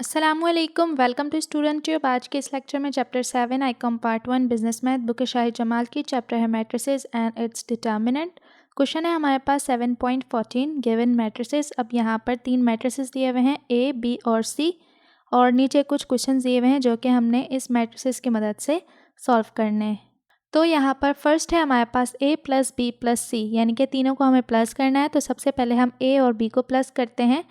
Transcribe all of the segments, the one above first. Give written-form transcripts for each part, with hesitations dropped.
अस्सलामुअलैकुम, welcome to student tube. आज के इस लेक्चर में chapter 7 Icom part 1 business math book Shahid Jamal की चैप्टर है matrices and its determinant. Question है हमारे पास 7.14 गिवन मैट्रिसेस। अब यहाँ पर 3 मैट्रिसेस दिए हुए हैं A, B और C, और नीचे कुछ क्वेश्चन दिए हुए हैं जो कि हमने इस मैट्रिसेस की मदद से सॉल्व करने हैं। तो यहाँ पर फर्स्ट है हमारे पास A plus B plus C, यानी कि तीनों को हमें प्लस करना है। तो सबसे पहले हम A और B को प्लस करते हैं।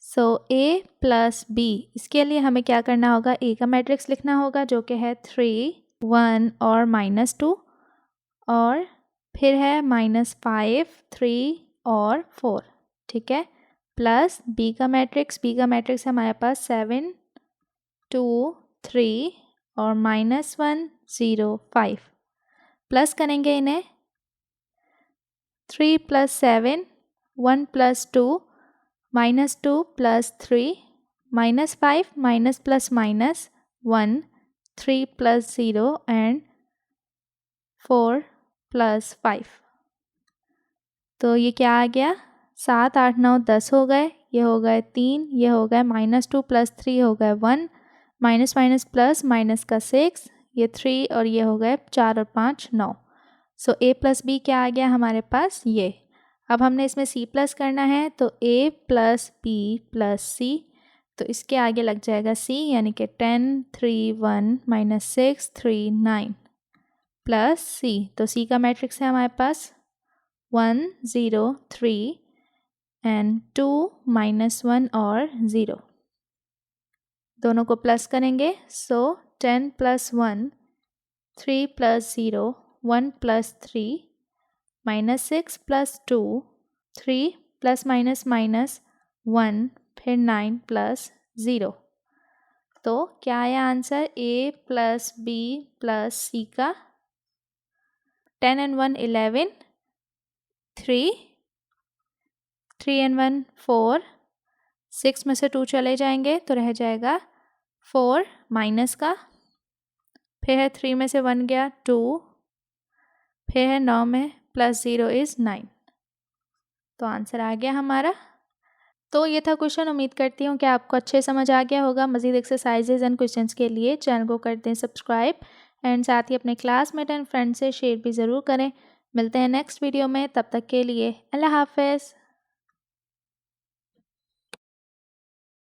सो A प्लस B, इसके लिए हमें क्या करना होगा, A का मैट्रिक्स लिखना होगा जो कि है 3, 1 और -2, और फिर है -5, 3 और 4, ठीक है। प्लस B का मैट्रिक्स है हमारे पास 7, 2, 3 और -1, 0, 5। प्लस करेंगे इन्हें, 3 plus 7, 1 plus 2, -2 plus 3, -5 minus plus minus 1, 3 plus 0 and 4 plus 5। तो ये क्या आ गया, 7, 8, 9, 10 हो गए, ये हो गए 3, ये हो गए -2 प्लस 3 हो गए 1, माइनस माइनस प्लस माइनस का 6, ये 3 और ये हो गए 4 और 5 9। सो A प्लस B क्या आ गया हमारे पास ये। अब हमने इसमें C प्लस करना है, तो A plus B plus C, तो इसके आगे लग जाएगा C, यानी कि 10, 3, 1 -6, 3, 9 प्लस C। तो C का मैट्रिक्स है हमारे पास 1, 0, 3 एंड 2, -1 और 0। दोनों को प्लस करेंगे, सो 10 plus 1, 3 plus 0, 1 plus 3, -6 plus 2, 3 plus minus minus 1, फिर 9 प्लस 0। तो क्या आया answer, A plus B plus C का। 10 and 1 11, 3 and 1 4, 6 में से 2 चले जाएंगे तो रह जाएगा 4 माइनस का, फिर है 3 में से 1 गया 2, फिर है 9 में प्लस 0 इज़ 9। तो आंसर आ गया हमारा। तो ये था क्वेश्चन। उम्मीद करती हूँ कि आपको अच्छे समझ आ गया होगा। मज़ीद एक्सरसाइजेज एंड क्वेश्चंस के लिए चैनल को कर दें सब्सक्राइब, एंड साथ ही अपने क्लासमेट एंड फ्रेंड से शेयर भी ज़रूर करें। मिलते हैं नेक्स्ट वीडियो में, तब तक के लिए अल्लाह हाफ़िज़।